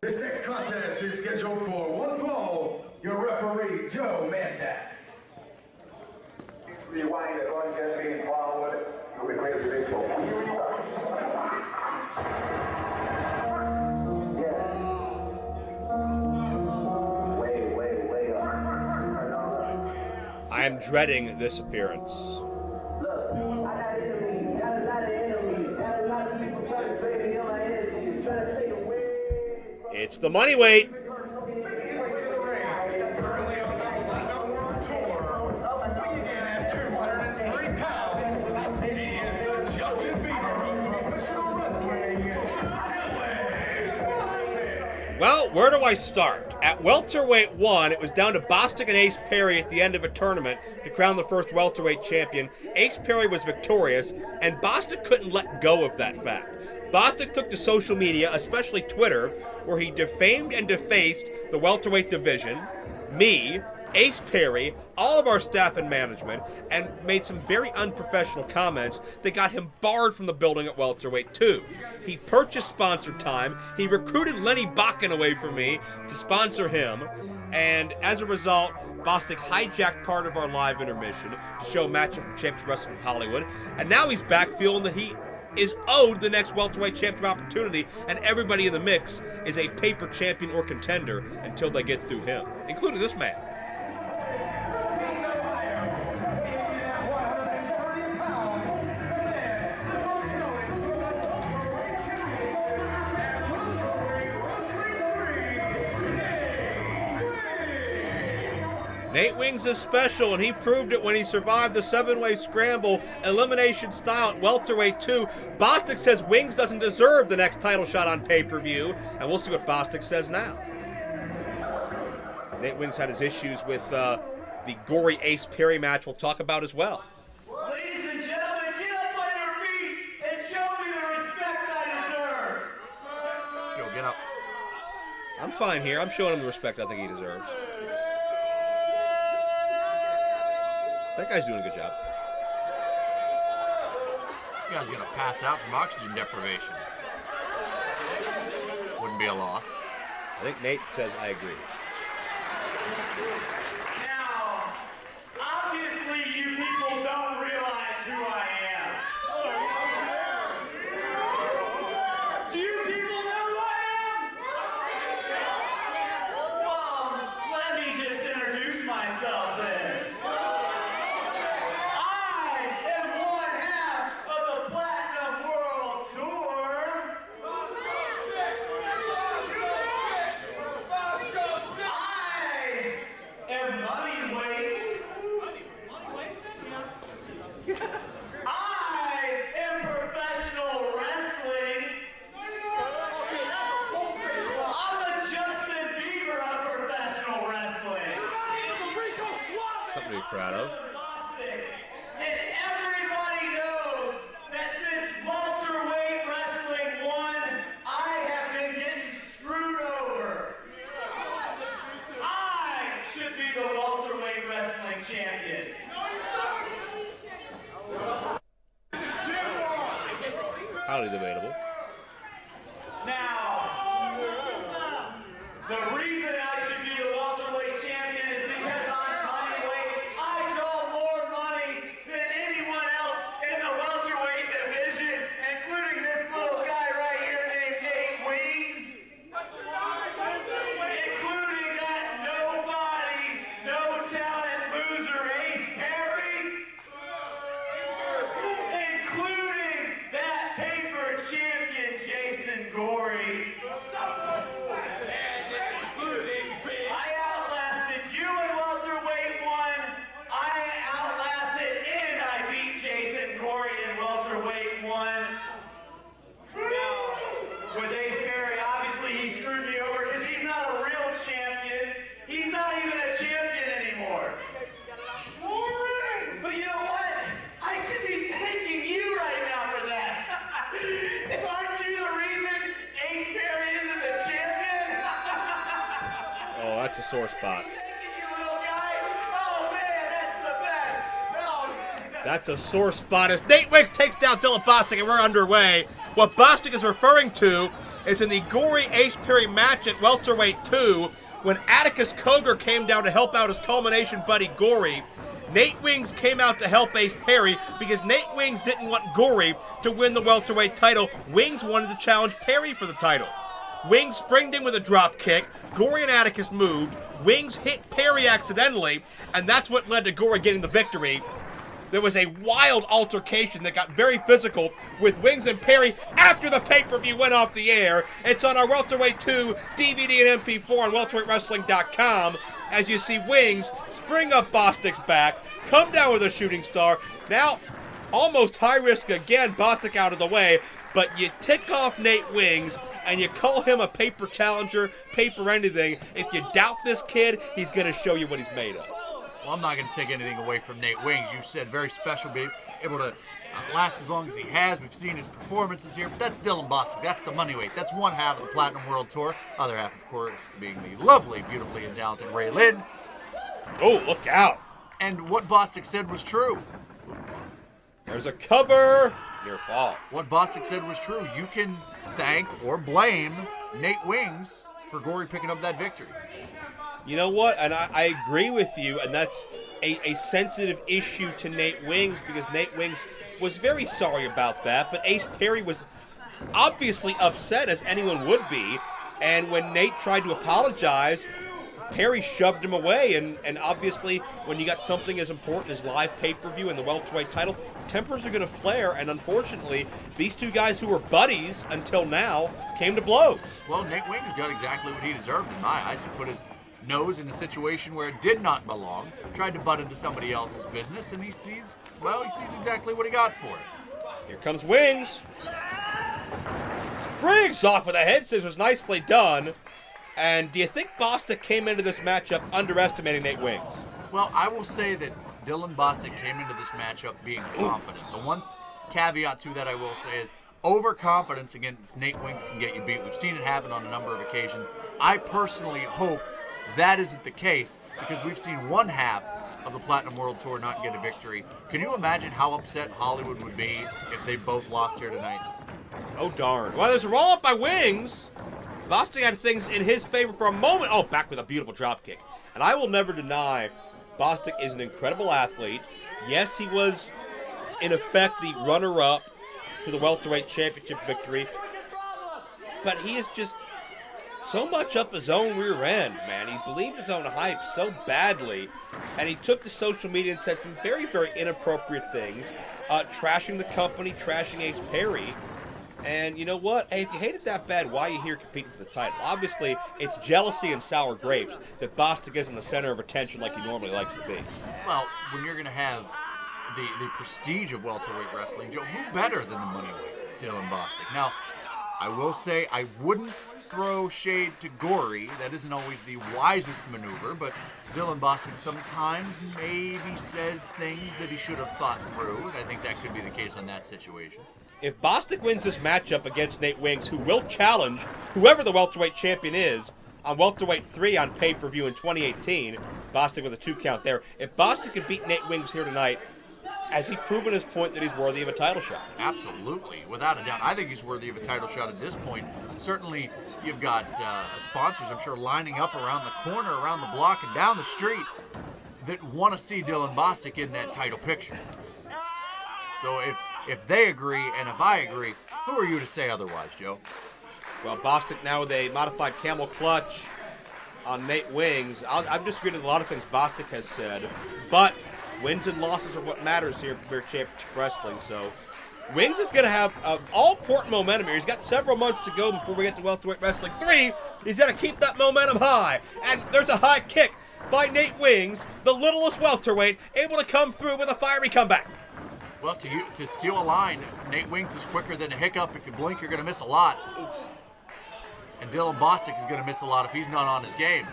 This next contest is scheduled for one fall. Your referee, Joe Mandak. Rewind it, going to be forward. We play the baseball. I am dreading this appearance. Look, I got enemies, got a lot of enemies, got a lot of people trying to drain me on my energy, trying to take away. It's the money weight. Well, where do I start? At welterweight 1, it was down to Bostic and Ace Perry at the end of a tournament to crown the first welterweight champion. Ace Perry was victorious, and Bostic couldn't let go of that fact. Bostic took to social media, especially Twitter, where he defamed and defaced the welterweight division, me, Ace Perry, all of our staff and management, and made some very unprofessional comments that got him barred from the building at welterweight 2. He purchased sponsored time, he recruited Lenny Bakken away from me to sponsor him, and as a result, Bostic hijacked part of our live intermission to show a matchup from Champions Wrestling of Hollywood, and now he's back feeling that he is owed the next welterweight champion opportunity, and everybody in the mix is a paper champion or contender until they get through him, including this man. Nate Wings is special, and he proved it when he survived the 7-way scramble elimination style at welterweight 2. Bostic says Wings doesn't deserve the next title shot on pay-per-view, and we'll see what Bostic says now. Nate Wings had his issues with the gory Ace Perry match we'll talk about as well. Ladies and gentlemen, get up on your feet and show me the respect I deserve. Joe, get up. I'm fine here. I'm showing him the respect I think he deserves. That guy's doing a good job. This guy's gonna pass out from oxygen deprivation. Wouldn't be a loss. I think Nate says I agree. Now, obviously you people don't realize who I am. Do you people know who I am? Well, let me just introduce myself then. Something to be proud of. Bostic. And everybody knows that since welterweight wrestling won, I have been getting screwed over. I should be the welterweight wrestling champion. Highly debatable. Now, the reason I should be the welterweight champion is because I'm bodyweight. I draw more money than anyone else in the welterweight division, including this little guy right here named Nate Wings. Including that nobody, no talent loser Ace Perry. Including that paper champion Jason Gorey. I outlasted you in welterweight 1. I outlasted and I beat Jason Gorey in welterweight 1. Now, with Ace Perry, obviously he screwed me over because he's not a real champion. He's not even a champion anymore. But you know what? I should be thanking you right now for that. Aren't you the reason Ace Perry isn't the champion? Oh, that's a sore spot. Thanking you, little guy. Oh man, that's the best. Oh. That's a sore spot as Nate Wings takes down Dylan Bostic, and we're underway. What Bostic is referring to is in the gory Ace Perry match at Welterweight 2 when Atticus Cogar came down to help out his culmination buddy Gory. Nate Wings came out to help Ace Perry because Nate Wings didn't want Gory to win the welterweight title. Wings wanted to challenge Perry for the title. Wings springed in with a drop kick. Gory and Atticus moved. Wings hit Perry accidentally, and that's what led to Gory getting the victory. There was a wild altercation that got very physical with Wings and Perry after the pay-per-view went off the air. It's on our Welterweight 2 DVD and MP4 on welterweightwrestling.com. As you see Wings spring up Bostic's back, come down with a shooting star. Now, almost high risk again, Bostic out of the way, but you tick off Nate Wings and you call him a paper challenger, paper anything. If you doubt this kid, he's going to show you what he's made of. Well, I'm not going to take anything away from Nate Wings. You said very special, babe. Able to last as long as he has. We've seen his performances here, but that's Dylan Bostic. That's the money weight. That's one half of the Platinum World Tour. Other half, of course, being the lovely, beautifully and talented Ray Lynn. Oh, look out. And what Bostic said was true. There's a cover. Near fall. What Bostic said was true. You can thank or blame Nate Wings for Gory picking up that victory. You know what? And I agree with you, and that's a sensitive issue to Nate Wings because Nate Wings was very sorry about that, but Ace Perry was obviously upset, as anyone would be, and when Nate tried to apologize, Perry shoved him away, and obviously when you got something as important as live pay-per-view and the welterweight title, tempers are going to flare, and unfortunately, these two guys who were buddies until now came to blows. Well, Nate Wings got exactly what he deserved in my eyes. He put his nose in a situation where it did not belong, tried to butt into somebody else's business, and he sees exactly what he got for it. Here comes Wings. Springs off with a head scissors, nicely done. And do you think Bostic came into this matchup underestimating Nate Wings? Well, I will say that Dylan Bostic came into this matchup being confident. The one caveat to that I will say is overconfidence against Nate Wings can get you beat. We've seen it happen on a number of occasions. I personally hope that isn't the case because we've seen one half of the Platinum World Tour not get a victory. Can you imagine how upset Hollywood would be if they both lost here tonight? Oh, darn. Well, there's a roll-up by Wings. Bostic had things in his favor for a moment. Oh, back with a beautiful drop kick. And I will never deny Bostic is an incredible athlete. Yes, he was, in effect, the runner-up to the welterweight championship victory. But he is just so much up his own rear end, man. He believes his own hype so badly. And he took to social media and said some very, very inappropriate things. Trashing the company, trashing Ace Perry. And you know what? Hey, if you hate it that bad, why are you here competing for the title? Obviously, it's jealousy and sour grapes that Bostic is in the center of attention like he normally likes to be. Well, when you're going to have the prestige of welterweight wrestling, Joe, who better than the moneyweight, Dylan Bostic? Now, I will say I wouldn't throw shade to Gory. That isn't always the wisest maneuver, but Dylan Bostic sometimes maybe says things that he should have thought through, and I think that could be the case on that situation. If Bostic wins this matchup against Nate Wings, who will challenge whoever the welterweight champion is on Welterweight 3 on pay-per-view in 2018, Bostic with a 2 count there. If Bostic can beat Nate Wings here tonight, has he proven his point that he's worthy of a title shot? Absolutely, without a doubt. I think he's worthy of a title shot at this point. Certainly, you've got sponsors, I'm sure, lining up around the corner, around the block, and down the street that want to see Dylan Bostic in that title picture. So if they agree, and if I agree, who are you to say otherwise, Joe? Well, Bostic now with a modified camel clutch on Nate Wings. I'm disagreeing with a lot of things Bostic has said, but wins and losses are what matters here in Premier Championship Wrestling. So Wings is going to have all-important momentum here. He's got several months to go before we get to Welterweight Wrestling 3. He's got to keep that momentum high. And there's a high kick by Nate Wings, the littlest welterweight, able to come through with a fiery comeback. Well, to steal a line, Nate Wings is quicker than a hiccup. If you blink, you're going to miss a lot. And Dylan Bostic is going to miss a lot if he's not on his game.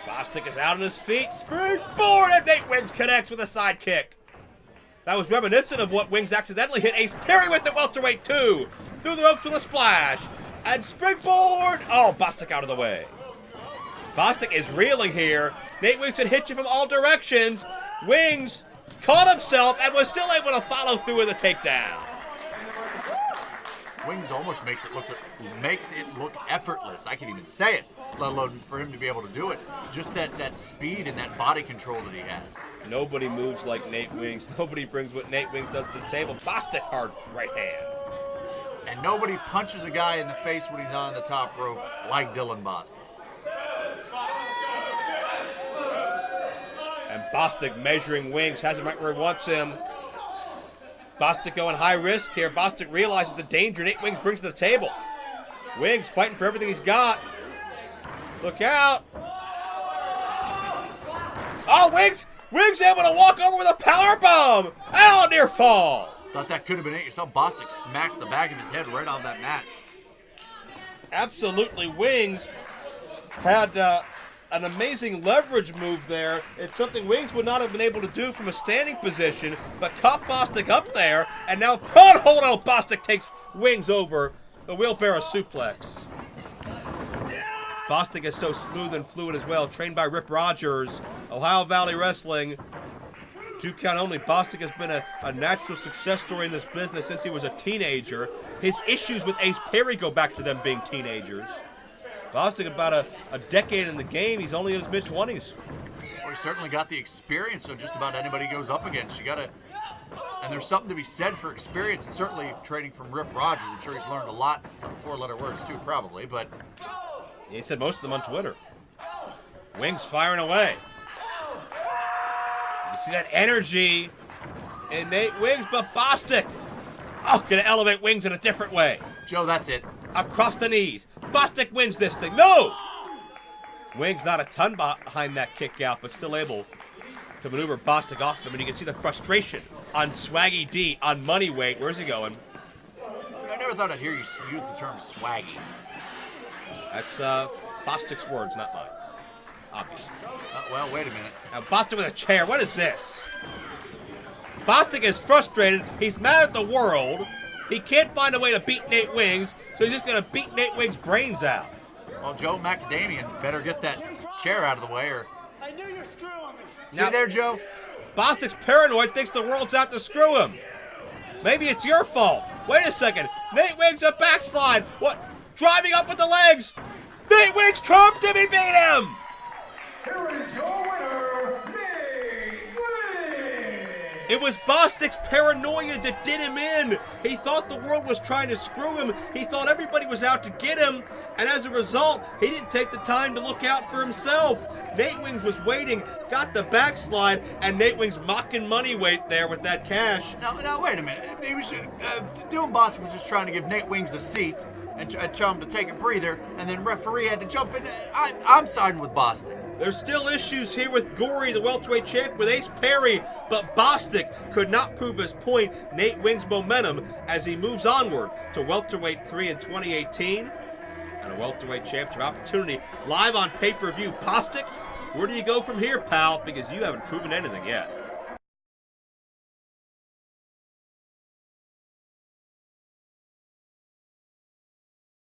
Bostic is out on his feet. Springboard, and Nate Wings connects with a side kick. That was reminiscent of what Wings accidentally hit Ace Perry with the welterweight 2. Through the ropes with a splash. And springboard. Oh, Bostic out of the way. Bostic is reeling here. Nate Wings had hit you from all directions. Wings caught himself and was still able to follow through with a takedown. Wings almost makes it look effortless. I can't even say it, let alone for him to be able to do it. Just that speed and that body control that he has. Nobody moves like Nate Wings. Nobody brings what Nate Wings does to the table. Bostic hard right hand. And nobody punches a guy in the face when he's on the top rope like Dylan Bostic. And Bostic measuring Wings, has him right where he wants him. Bostic going high risk here. Bostic realizes the danger Nate Wings brings to the table. Wings fighting for everything he's got. Look out. Oh, Wings able to walk over with a power bomb. Oh, near fall. Thought that could have been it. You saw Bostic smack the back of his head right off that mat. Absolutely, Wings had an amazing leverage move there. It's something Wings would not have been able to do from a standing position, but caught Bostic up there, and now hold on, Bostic takes Wings over the wheelbarrow suplex. Bostic is so smooth and fluid as well, trained by Rip Rogers, Ohio Valley Wrestling. 2 count only. Bostic has been a natural success story in this business since he was a teenager. His issues with Ace Perry go back to them being teenagers. Bostic about a decade in the game. He's only in his mid-20s. Well, he certainly got the experience of just about anybody he goes up against. And there's something to be said for experience, and certainly training from Rip Rogers. I'm sure he's learned a lot of 4-letter words too, probably, but... He said most of them on Twitter. Wings firing away. You see that energy in Nate Wings, but Bostic, gonna elevate Wings in a different way. Joe, that's it. Across the knees. Bostic wins this thing. No! Wings not a ton behind that kick out, but still able to maneuver Bostic off him. And you can see the frustration on Swaggy D, on Money Weight. Where's he going? I never thought I'd hear you use the term swaggy. That's Bostic's words, not mine. Obviously. Well, wait a minute. Now Bostic with a chair. What is this? Bostic is frustrated. He's mad at the world. He can't find a way to beat Nate Wings, so he's just going to beat Nate Wings' brains out. Well, Joe Macadamian better get that chair out of the way, or... I knew you're screwing me. See there, Joe? Bostic's paranoid, thinks the world's out to screw him. Maybe it's your fault. Wait a second. Nate Wings a backslide. What? Driving up with the legs. Nate Wings trumped him. He beat him. Here is your winner, Nate Wings. It was Bostic's paranoia that did him in. He thought the world was trying to screw him. He thought everybody was out to get him. And as a result, he didn't take the time to look out for himself. Nate Wings was waiting, got the backslide, and Nate Wings mocking Money Weight there with that cash. Now wait a minute. He was, Dylan Bostic was just trying to give Nate Wings a seat and tell him to take a breather, and then referee had to jump in. I'm siding with Bostic. There's still issues here with Gory, the welterweight champ, with Ace Perry, but Bostic could not prove his point. Nate Wings' momentum as he moves onward to welterweight 3 in 2018. And a welterweight championship opportunity live on pay-per-view. Bostic, where do you go from here, pal? Because you haven't proven anything yet.